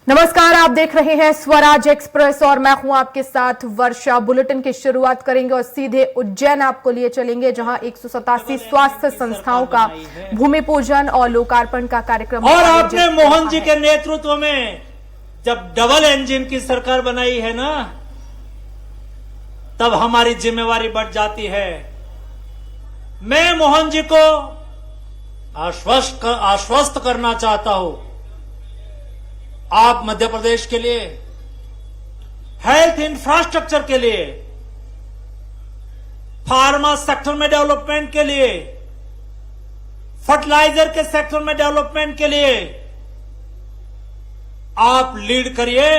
नमस्कार, आप देख रहे हैं स्वराज एक्सप्रेस और मैं हूं आपके साथ वर्षा। बुलेटिन की शुरुआत करेंगे और सीधे उज्जैन आपको लिए चलेंगे, जहां 187 स्वास्थ्य संस्थाओं का भूमि पूजन और लोकार्पण का कार्यक्रम। और आपने मोहन जी के नेतृत्व में जब डबल इंजन की सरकार बनाई है ना, तब हमारी जिम्मेवारी बढ़ जाती है। मैं मोहन जी को आश्वस्त करना चाहता हूं, आप मध्य प्रदेश के लिए हेल्थ इंफ्रास्ट्रक्चर के लिए, फार्मा सेक्टर में डेवलपमेंट के लिए, फर्टिलाइजर के सेक्टर में डेवलपमेंट के लिए आप लीड करिए।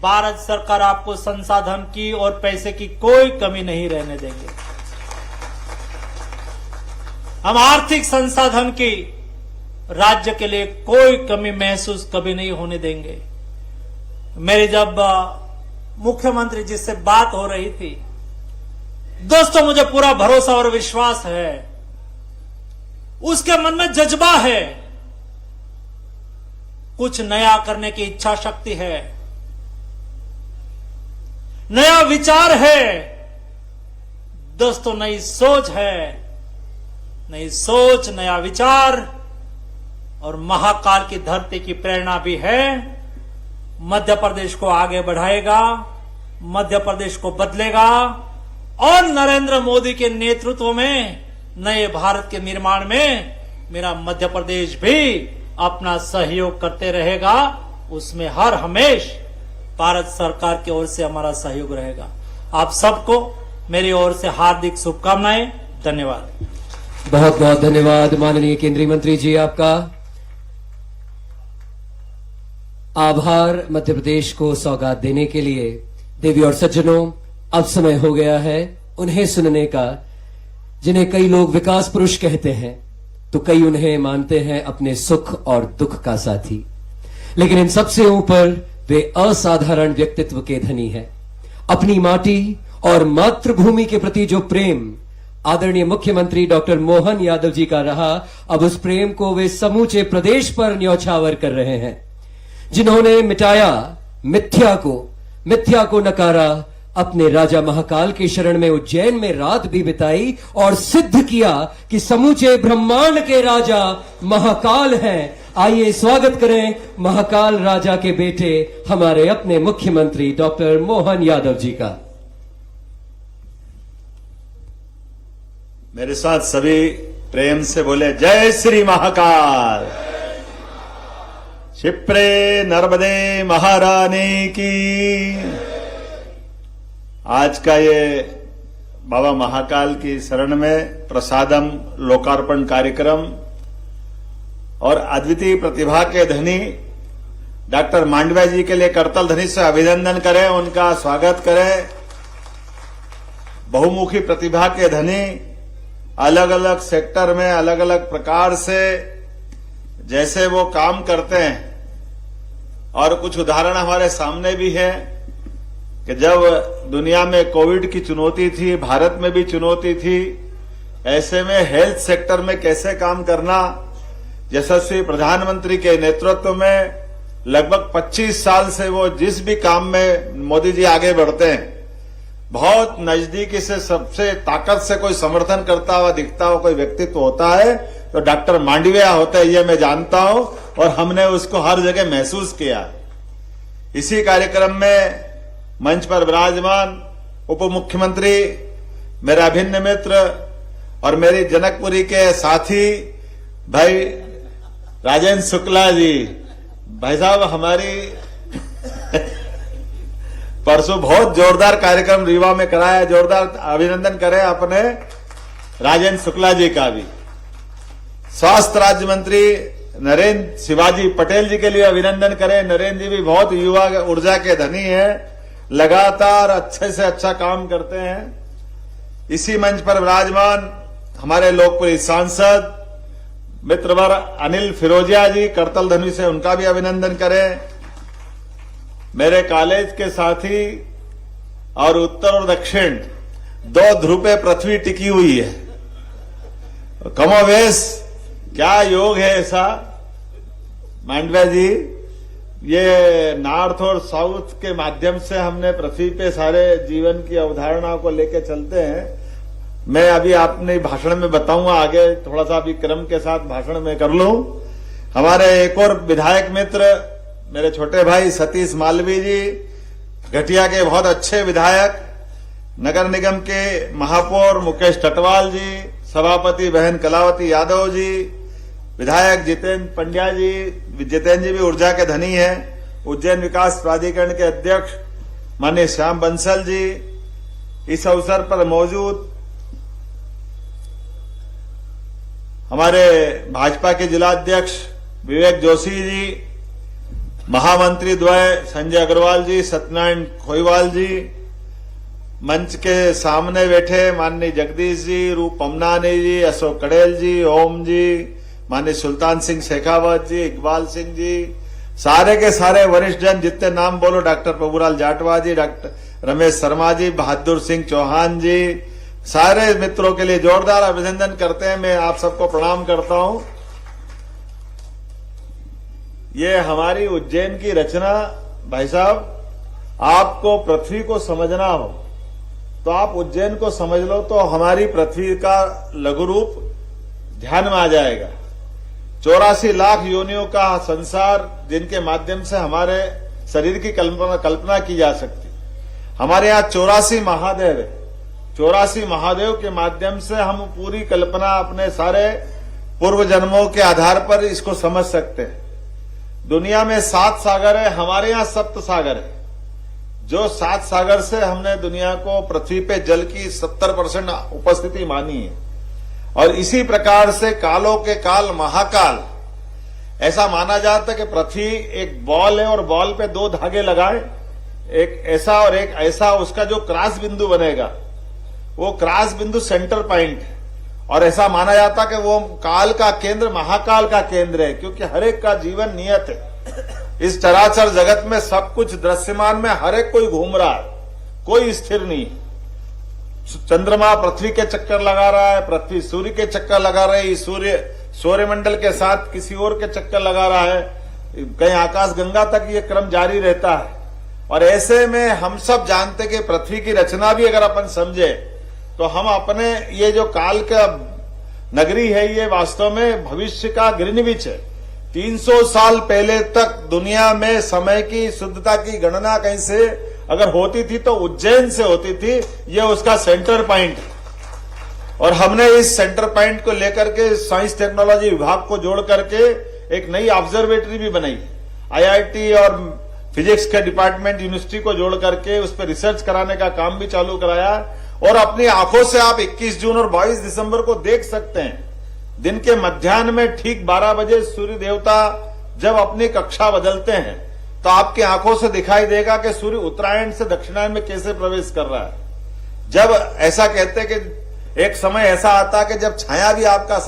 भारत सरकार आपको संसाधन की और पैसे की कोई कमी नहीं रहने देंगे। हम आर्थिक संसाधन की राज्य के लिए कोई कमी महसूस कभी नहीं होने देंगे। मेरी जब मुख्यमंत्री जी से बात हो रही थी, दोस्तों मुझे पूरा भरोसा और विश्वास है, उसके मन में जज्बा है, कुछ नया करने की इच्छा शक्ति है, नया विचार है। दोस्तों नई सोच है, नई सोच, नया विचार और महाकाल की धरती की प्रेरणा भी है। मध्य प्रदेश को आगे बढ़ाएगा, मध्य प्रदेश को बदलेगा और नरेंद्र मोदी के नेतृत्व में नए भारत के निर्माण में मेरा मध्य प्रदेश भी अपना सहयोग करते रहेगा। उसमें हर हमेश भारत सरकार की ओर से हमारा सहयोग रहेगा। आप सबको मेरी ओर से हार्दिक शुभकामनाएं। धन्यवाद। बहुत बहुत धन्यवाद माननीय केंद्रीय मंत्री जी, आपका आभार। मध्य प्रदेश को सौगात देने के लिए देवी और सज्जनों, अब समय हो गया है उन्हें सुनने का, जिन्हें कई लोग विकास पुरुष कहते हैं तो कई उन्हें मानते हैं अपने सुख और दुख का साथी, लेकिन इन सबसे ऊपर वे असाधारण व्यक्तित्व के धनी हैं। अपनी माटी और मातृभूमि के प्रति जो प्रेम आदरणीय मुख्यमंत्री डॉक्टर मोहन यादव जी का रहा, अब उस प्रेम को वे समूचे प्रदेश पर न्यौछावर कर रहे हैं। जिन्होंने मिटाया मिथ्या को नकारा, अपने राजा महाकाल के शरण में उज्जैन में रात भी बिताई और सिद्ध किया कि समूचे ब्रह्मांड के राजा महाकाल हैं। आइए स्वागत करें महाकाल राजा के बेटे, हमारे अपने मुख्यमंत्री डॉक्टर मोहन यादव जी का। मेरे साथ सभी प्रेम से बोले जय श्री महाकाल। क्षिप्रे नर्मदे महारानी की। आज का ये बाबा महाकाल की शरण में प्रसादम लोकार्पण कार्यक्रम और अद्वितीय प्रतिभा के धनी डॉक्टर मांडविया जी के लिए करतल ध्वनि से अभिनंदन करें, उनका स्वागत करें। बहुमुखी प्रतिभा के धनी, अलग अलग सेक्टर में अलग अलग प्रकार से जैसे वो काम करते हैं, और कुछ उदाहरण हमारे सामने भी है कि जब दुनिया में कोविड की चुनौती थी, भारत में भी चुनौती थी, ऐसे में हेल्थ सेक्टर में कैसे काम करना। यशस्वी प्रधानमंत्री के नेतृत्व में लगभग 25 साल से वो जिस भी काम में मोदी जी आगे बढ़ते हैं, बहुत नजदीकी से सबसे ताकत से कोई समर्थन करता हुआ दिखता हुआ कोई व्यक्तित्व होता है तो डॉक्टर मांडविया होते हैं, ये मैं जानता हूं और हमने उसको हर जगह महसूस किया। इसी कार्यक्रम में मंच पर विराजमान उप मुख्यमंत्री, मेरा अभिन्न मित्र और मेरी जनकपुरी के साथी भाई राजेंद्र शुक्ला जी, भाई साहब हमारी परसों बहुत जोरदार कार्यक्रम रीवा में कराया, जोरदार अभिनंदन करें अपने राजेंद्र शुक्ला जी का भी। स्वास्थ्य राज्य मंत्री नरेंद्र शिवाजी पटेल जी के लिए अभिनंदन करें। नरेंद्र जी भी बहुत युवा ऊर्जा के धनी हैं, लगातार अच्छे से अच्छा काम करते हैं। इसी मंच पर विराजमान हमारे लोकप्रिय सांसद मित्रवर अनिल फिरोजिया जी, करतल ध्वनि से उनका भी अभिनंदन करें। मेरे कॉलेज के साथी और उत्तर और दक्षिण दो ध्रुव पे पृथ्वी टिकी हुई है, कमोवेश क्या योग है ऐसा। मांडविया जी, ये नॉर्थ और साउथ के माध्यम से हमने पृथ्वी पे सारे जीवन की अवधारणाओं को लेके चलते हैं। मैं अभी अपने भाषण में बताऊंगा, आगे थोड़ा सा अभी क्रम के साथ भाषण में कर लूं। हमारे एक और विधायक मित्र मेरे छोटे भाई सतीश मालवीय जी, घटिया के बहुत अच्छे विधायक, नगर निगम के महापौर मुकेश टटवाल जी, सभापति बहन कलावती यादव जी, विधायक जितेंद्र पंड्या जी, जितेंद्र जी भी ऊर्जा के धनी हैं, उज्जैन विकास प्राधिकरण के अध्यक्ष माननीय श्याम बंसल जी, इस अवसर पर मौजूद हमारे भाजपा के जिलाध्यक्ष विवेक जोशी जी, महामंत्री द्वय संजय अग्रवाल जी, सत्यनारायण खोईवाल जी, मंच के सामने बैठे माननीय जगदीश जी, रूप पमनानी जी, अशोक कड़ेल जी, ओम जी, माननीय सुल्तान सिंह शेखावत जी, इकबाल सिंह जी, सारे के सारे वरिष्ठ जन, जितने नाम बोलो, डॉक्टर प्रभुलाल जाटवा जी, डॉक्टर रमेश शर्मा जी, बहादुर सिंह चौहान जी, सारे मित्रों के लिए जोरदार अभिनंदन करते हैं। मैं आप सबको प्रणाम करता हूं। ये हमारी उज्जैन की रचना, भाई साहब, आपको पृथ्वी को समझना हो तो आप उज्जैन को समझ लो, तो हमारी पृथ्वी का लघु रूप ध्यान में आ जाएगा। 84 लाख योनियों का संसार, जिनके माध्यम से हमारे शरीर की कल्पना की जा सकती। हमारे यहाँ 84 महादेव है। 84 महादेव के माध्यम से हम पूरी कल्पना अपने सारे पूर्व जन्मों के आधार पर इसको समझ सकते हैं। दुनिया में 7 सागर है, हमारे यहाँ 7 सागर है। जो 7 सागर से हमने दुनिया को पृथ्वी पे जल की 70% उपस्थिति मानी है। और इसी प्रकार से कालों के काल महाकाल, ऐसा माना जाता है कि पृथ्वी एक बॉल है और बॉल पे 2 धागे लगाए, एक ऐसा और एक ऐसा, उसका जो क्रॉस बिंदु बनेगा वो क्रॉस बिंदु सेंटर पॉइंट है। और ऐसा माना जाता कि वो काल का केंद्र महाकाल का केंद्र है, क्योंकि हर एक का जीवन नियत है। इस चराचर जगत में सब कुछ दृश्यमान में हर एक कोई घूम रहा है, कोई स्थिर नहीं। चंद्रमा पृथ्वी के चक्कर लगा रहा है, पृथ्वी सूर्य के चक्कर लगा रही है, सूर्य सौरमंडल के साथ किसी और के चक्कर लगा रहा है, कहीं आकाश गंगा तक ये क्रम जारी रहता है। और ऐसे में हम सब जानते कि पृथ्वी की रचना भी अगर अपन समझे तो हम अपने ये जो काल का नगरी है, ये वास्तव में भविष्य का ग्रीनविच है। 300 साल पहले तक दुनिया में समय की शुद्धता की गणना कहीं से अगर होती थी तो उज्जैन से होती थी। ये उसका सेंटर पॉइंट है। और हमने इस सेंटर पॉइंट को लेकर के साइंस टेक्नोलॉजी विभाग को जोड़ करके एक नई ऑब्जर्वेटरी भी बनाई। आईआईटी और फिजिक्स के डिपार्टमेंट यूनिवर्सिटी को जोड़ करके उस पर रिसर्च कराने का काम भी चालू कराया। और अपनी आंखों से आप 21 जून और 22 दिसंबर को देख सकते हैं। दिन के मध्याह्न में ठीक 12 बजे सूर्य देवता जब अपनी कक्षा बदलते हैं तो आपकी आंखों से दिखाई देगा कि सूर्य उत्तरायण से दक्षिणायन में कैसे प्रवेश कर रहा है। जब ऐसा कहते हैं कि एक समय ऐसा आता है कि जब छाया भी आपका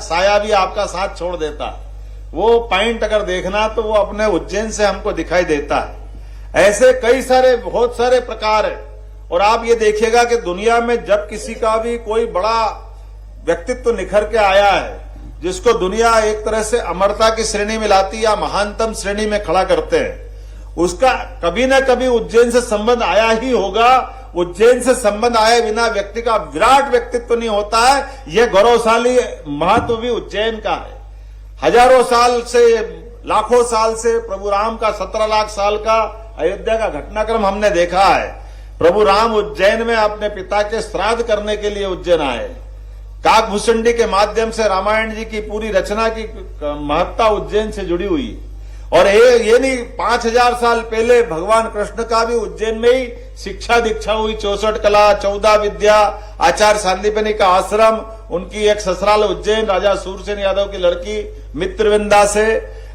साया भी आपका साथ छोड़ देता है। वो पॉइंट अगर देखना तो वो अपने उज्जैन से हमको दिखाई देता है। ऐसे कई सारे बहुत सारे प्रकार है। और आप ये देखिएगा कि दुनिया में जब किसी का भी कोई बड़ा व्यक्तित्व निखर के आया है, जिसको दुनिया एक तरह से अमरता की श्रेणी में लाती या महानतम श्रेणी में खड़ा करते हैं, उसका कभी न कभी उज्जैन से संबंध आया ही होगा। उज्जैन से संबंध आए बिना व्यक्ति का विराट व्यक्तित्व नहीं होता है। यह गौरवशाली महत्व भी उज्जैन का है। हजारों साल से, लाखों साल से प्रभु राम का 17 लाख साल का अयोध्या का घटनाक्रम हमने देखा है। प्रभु राम उज्जैन में अपने पिता के श्राद्ध करने के लिए उज्जैन आए। काकभूषुंडी के माध्यम से रामायण जी की पूरी रचना की महत्ता उज्जैन से जुड़ी हुई। और ये नहीं, 5000 साल पहले भगवान कृष्ण का भी उज्जैन में ही शिक्षा दीक्षा हुई। 64 कला, 14 विद्या, आचार्य सांदीपनि का आश्रम, उनकी एक ससुराल उज्जैन, राजा सूरसेन यादव की लड़की मित्रविंदा से।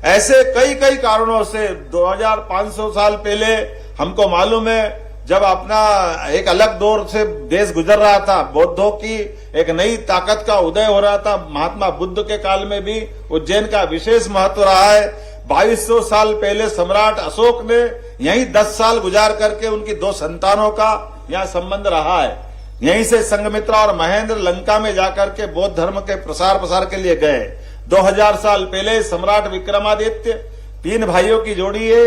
ऐसे कई कई कारणों से 2500 साल पहले हमको मालूम है, जब अपना एक अलग दौर से देश गुजर रहा था, बौद्धों की एक नई ताकत का उदय हो रहा था, महात्मा बुद्ध के काल में भी उज्जैन का विशेष महत्व रहा है। 2200 साल पहले सम्राट अशोक ने यहीं 10 साल गुजार करके उनकी 2 संतानों का यहाँ संबंध रहा है। यहीं से संघमित्रा और महेंद्र लंका में जाकर के बौद्ध धर्म के प्रसार के लिए गए। 2000 साल पहले सम्राट विक्रमादित्य तीन भाइयों की जोड़ी है,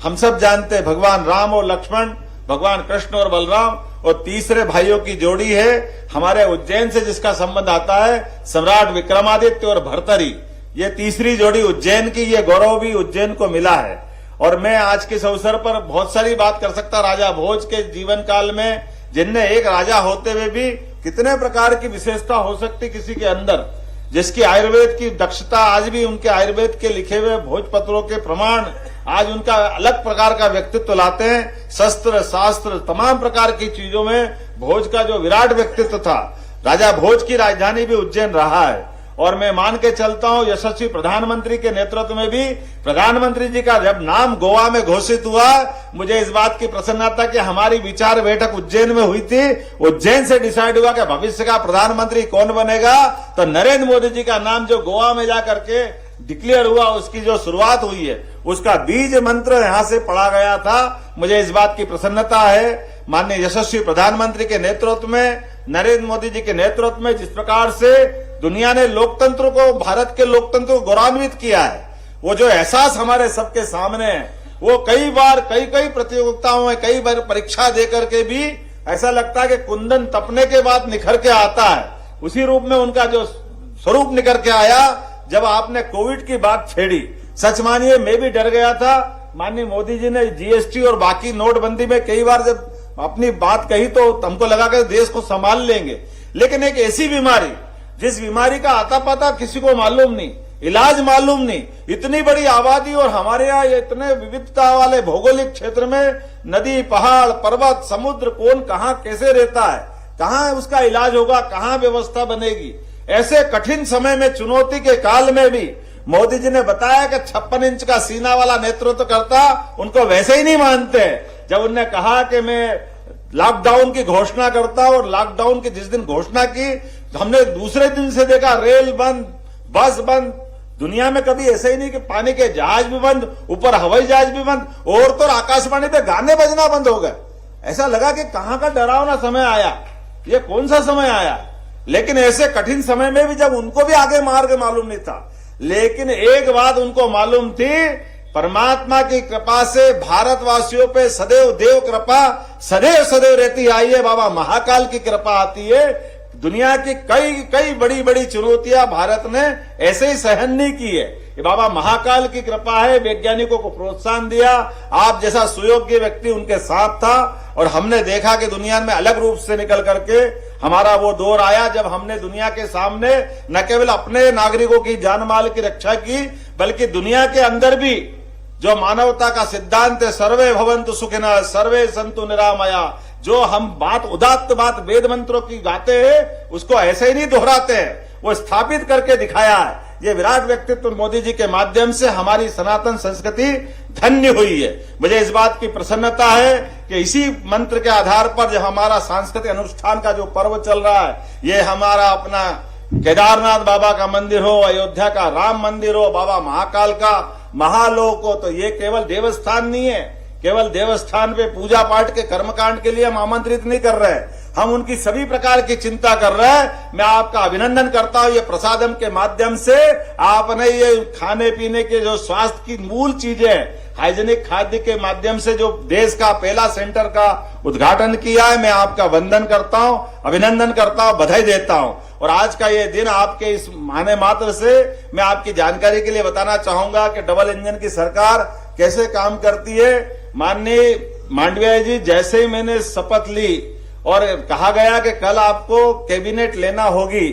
हम सब जानते हैं, भगवान राम और लक्ष्मण, भगवान कृष्ण और बलराम, और तीसरे भाइयों की जोड़ी है हमारे उज्जैन से जिसका संबंध आता है, सम्राट विक्रमादित्य और भर्तरी। ये तीसरी जोड़ी उज्जैन की, ये गौरव भी उज्जैन को मिला है। और मैं आज के इस अवसर पर बहुत सारी बात कर सकता राजा भोज के जीवन काल में, जिनने एक राजा होते हुए भी कितने प्रकार की विशेषता हो सकती किसी के अंदर, जिसकी आयुर्वेद की दक्षता आज भी उनके आयुर्वेद के लिखे हुए भोजपत्रों के प्रमाण आज उनका अलग प्रकार का व्यक्तित्व लाते हैं। शस्त्र शास्त्र तमाम प्रकार की चीजों में भोज का जो विराट व्यक्तित्व था, राजा भोज की राजधानी भी उज्जैन रहा है। और मैं मान के चलता हूं यशस्वी प्रधानमंत्री के नेतृत्व में भी प्रधानमंत्री जी का जब नाम गोवा में घोषित हुआ, मुझे इस बात की प्रसन्नता कि हमारी विचार बैठक उज्जैन में हुई थी, उज्जैन से डिसाइड हुआ कि भविष्य का प्रधानमंत्री कौन बनेगा, तो नरेंद्र मोदी जी का नाम जो गोवा में जाकर के डिक्लेयर हुआ, उसकी जो शुरुआत हुई है, उसका बीज मंत्र यहां से पढ़ा गया था। मुझे इस बात की प्रसन्नता है माननीय यशस्वी प्रधानमंत्री के नेतृत्व में, नरेंद्र मोदी जी के नेतृत्व में जिस प्रकार से दुनिया ने लोकतंत्र को, भारत के लोकतंत्र को गौरवान्वित किया है, वो जो एहसास हमारे सबके सामने है, वो कई बार कई प्रतियोगिताओं में कई बार परीक्षा देकर के भी ऐसा लगता है कि कुंदन तपने के बाद निखर के आता है। उसी रूप में उनका जो स्वरूप निखर के आया जब आपने कोविड की बात छेड़ी। सच मानिए मैं भी डर गया था। माननीय मोदी जी ने जीएसटी और बाकी नोटबंदी में कई बार जब अपनी बात कही तो हमको लगा कि देश को संभाल लेंगे, लेकिन एक ऐसी बीमारी जिस बीमारी का आता पता किसी को मालूम नहीं, इलाज मालूम नहीं, इतनी बड़ी आबादी और हमारे यहाँ इतने विविधता वाले भौगोलिक क्षेत्र में नदी पहाड़ पर्वत समुद्र कौन कहाँ कैसे रहता है, कहाँ उसका इलाज होगा, कहाँ व्यवस्था बनेगी। ऐसे कठिन समय में चुनौती के काल में भी मोदी जी ने बताया कि 56 इंच का सीना वाला नेतृत्व करता, उनको वैसे ही नहीं मानते। जब उन्होंने कहा कि मैं लॉकडाउन की घोषणा करता, और लॉकडाउन की जिस दिन घोषणा की तो हमने दूसरे दिन से देखा रेल बंद, बस बंद, दुनिया में कभी ऐसा ही नहीं कि पानी के जहाज भी बंद, ऊपर हवाई जहाज भी बंद, और तो आकाशवाणी पे गाने बजना बंद हो गए। ऐसा लगा कि कहां का डरावना समय आया, ये कौन सा समय आया। लेकिन ऐसे कठिन समय में भी जब उनको भी आगे मार्ग मालूम नहीं था, लेकिन एक बात उनको मालूम थी, परमात्मा की कृपा से भारतवासियों पे सदैव देव कृपा सदैव रहती आई है। बाबा महाकाल की कृपा आती है। दुनिया की कई बड़ी चुनौतियां भारत ने ऐसे ही सहन नहीं की है। ये बाबा महाकाल की कृपा है। वैज्ञानिकों को प्रोत्साहन दिया, आप जैसा सुयोग्य व्यक्ति उनके साथ था, और हमने देखा कि दुनिया में अलग रूप से निकल करके हमारा वो दौर आया जब हमने दुनिया के सामने न केवल अपने नागरिकों की जान माल की रक्षा की, बल्कि दुनिया के अंदर भी जो मानवता का सिद्धांत है, सर्वे भवन्तु सुखिनः सर्वे सन्तु निरामया, जो हम बात उदात्त बात वेद मंत्रों की गाते हैं, उसको ऐसे ही नहीं दोहराते हैं, वो स्थापित करके दिखाया है। ये विराट व्यक्तित्व मोदी जी के माध्यम से हमारी सनातन संस्कृति धन्य हुई है। मुझे इस बात की प्रसन्नता है कि इसी मंत्र के आधार पर जो हमारा सांस्कृतिक अनुष्ठान का जो पर्व चल रहा है, ये हमारा अपना केदारनाथ बाबा का मंदिर हो, अयोध्या का राम मंदिर हो, बाबा महाकाल का महालोक हो, तो ये केवल देवस्थान नहीं है। केवल देवस्थान पे पूजा पाठ के कर्मकांड के लिए हम आमंत्रित नहीं कर रहे, हम उनकी सभी प्रकार की चिंता कर रहे हैं। मैं आपका अभिनंदन करता हूं, ये प्रसादम के माध्यम से आपने ये खाने पीने के जो स्वास्थ्य की मूल चीजें, हाइजेनिक खाद्य के माध्यम से जो देश का पहला सेंटर का उद्घाटन किया है, मैं आपका वंदन करता हूं, अभिनंदन करता हूं, बधाई देता हूं। और आज का ये दिन आपके इस माने मात्र से मैं आपकी जानकारी के लिए बताना चाहूंगा कि डबल इंजन की सरकार कैसे काम करती है। माननीय मांडविया जी, जैसे ही मैंने शपथ ली और कहा गया कि कल आपको कैबिनेट लेना होगी,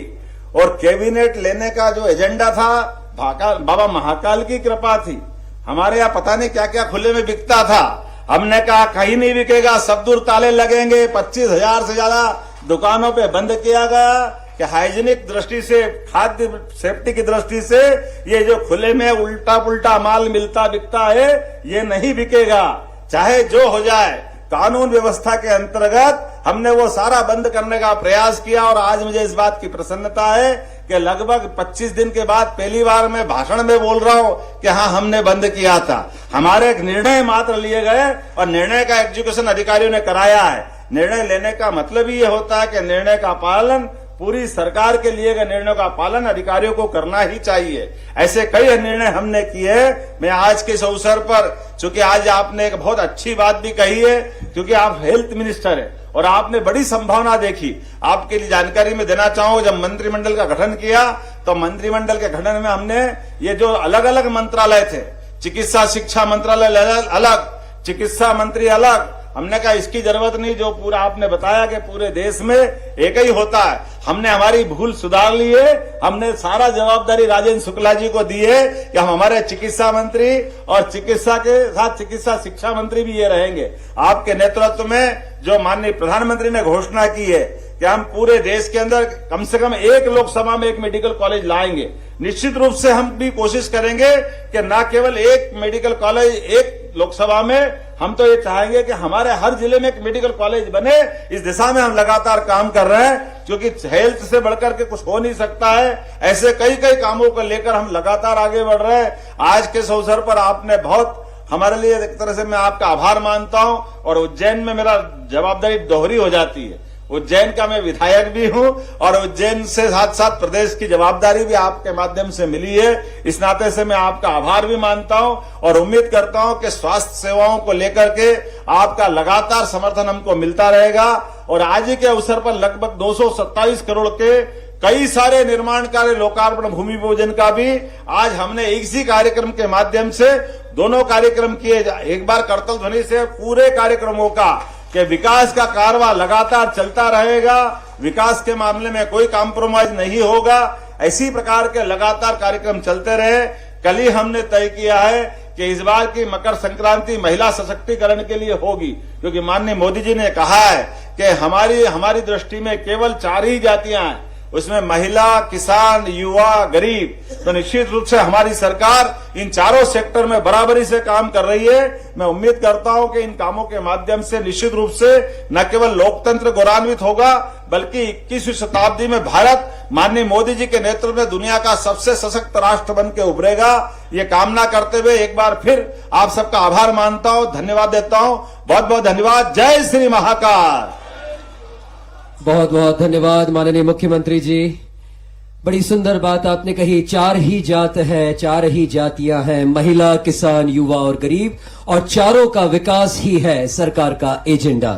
और कैबिनेट लेने का जो एजेंडा था, बाबा महाकाल की कृपा थी। हमारे यहाँ पता नहीं क्या क्या खुले में बिकता था, हमने कहा कहीं नहीं बिकेगा, सब दूर ताले लगेंगे। 25,000 से ज्यादा दुकानों पे बंद किया गया कि हाइजीनिक दृष्टि से, खाद्य सेफ्टी की दृष्टि से ये जो खुले में उल्टा पुल्टा माल मिलता बिकता है, ये नहीं बिकेगा, चाहे जो हो जाए। कानून व्यवस्था के अंतर्गत हमने वो सारा बंद करने का प्रयास किया, और आज मुझे इस बात की प्रसन्नता है कि लगभग 25 दिन के बाद पहली बार मैं भाषण में बोल रहा हूं कि हाँ, हमने बंद किया था। हमारे एक निर्णय मात्र लिए गए, और निर्णय का एग्जीक्यूशन अधिकारियों ने कराया है। निर्णय लेने का मतलब ही ये होता है कि निर्णय का पालन पूरी सरकार के लिए गए निर्णयों का पालन अधिकारियों को करना ही चाहिए। ऐसे कई निर्णय हमने किए। मैं आज के इस अवसर पर, चूंकि आज आपने एक बहुत अच्छी बात भी कही है, क्योंकि आप हेल्थ मिनिस्टर हैं और आपने बड़ी संभावना देखी। आपके लिए जानकारी में देना चाहूंगा, जब मंत्रिमंडल का गठन किया तो मंत्रिमंडल के गठन में हमने ये जो अलग अलग मंत्रालय थे, चिकित्सा शिक्षा मंत्रालय अलग, चिकित्सा मंत्री अलग, हमने कहा इसकी जरूरत नहीं, जो पूरा आपने बताया कि पूरे देश में एक ही होता है। हमने हमारी भूल सुधार ली है। हमने सारा जवाबदारी राजेंद्र शुक्ला जी को दी है कि हम हमारे चिकित्सा मंत्री और चिकित्सा के साथ चिकित्सा शिक्षा मंत्री भी ये रहेंगे। आपके नेतृत्व में जो माननीय प्रधानमंत्री ने घोषणा की है कि हम पूरे देश के अंदर कम से कम एक लोकसभा में एक मेडिकल कॉलेज लाएंगे। निश्चित रूप से हम भी कोशिश करेंगे कि न केवल एक मेडिकल कॉलेज एक लोकसभा में, हम तो ये चाहेंगे कि हमारे हर जिले में एक मेडिकल कॉलेज बने। इस दिशा में हम लगातार काम कर रहे हैं, क्योंकि हेल्थ से बढ़कर के कुछ हो नहीं सकता है। ऐसे कई कई कामों को लेकर हम लगातार आगे बढ़ रहे हैं। आज के इस अवसर पर आपने बहुत हमारे लिए, एक तरह से मैं आपका आभार मानता हूं, और उज्जैन में मेरा जवाबदारी दोहरी हो जाती है। उज्जैन का मैं विधायक भी हूं और उज्जैन से साथ साथ प्रदेश की जवाबदारी भी आपके माध्यम से मिली है। इस नाते से मैं आपका आभार भी मानता हूं और उम्मीद करता हूं कि स्वास्थ्य सेवाओं को लेकर के आपका लगातार समर्थन हमको मिलता रहेगा। और आज ही के अवसर पर लगभग 227 करोड़ के कई सारे निर्माण कार्य, लोकार्पण, भूमि पूजन का भी आज हमने इसी कार्यक्रम के माध्यम से दोनों कार्यक्रम किए। एक बार करतल ध्वनि से पूरे कार्यक्रमों का कि विकास का कारवा लगातार चलता रहेगा, विकास के मामले में कोई कॉम्प्रोमाइज नहीं होगा। इसी प्रकार के लगातार कार्यक्रम चलते रहे। कल ही हमने तय किया है कि इस बार की मकर संक्रांति महिला सशक्तिकरण के लिए होगी, क्योंकि माननीय मोदी जी ने कहा है कि हमारी दृष्टि में केवल 4 ही जातियां हैं, उसमें महिला, किसान, युवा, गरीब। तो निश्चित रूप से हमारी सरकार इन चारों सेक्टर में बराबरी से काम कर रही है। मैं उम्मीद करता हूं कि इन कामों के माध्यम से निश्चित रूप से न केवल लोकतंत्र गौरवान्वित होगा, बल्कि 21वीं शताब्दी में भारत माननीय मोदी जी के नेतृत्व में दुनिया का सबसे सशक्त राष्ट्र बन के उभरेगा। ये कामना करते हुए एक बार फिर आप सबका आभार मानता हूं, धन्यवाद देता हूं। बहुत बहुत धन्यवाद। जय श्री महाकाल। बहुत बहुत धन्यवाद माननीय मुख्यमंत्री जी। बड़ी सुंदर बात आपने कही। 4 ही जात है, 4 ही जातियां हैं, महिला, किसान, युवा और गरीब, और चारों का विकास ही है सरकार का एजेंडा।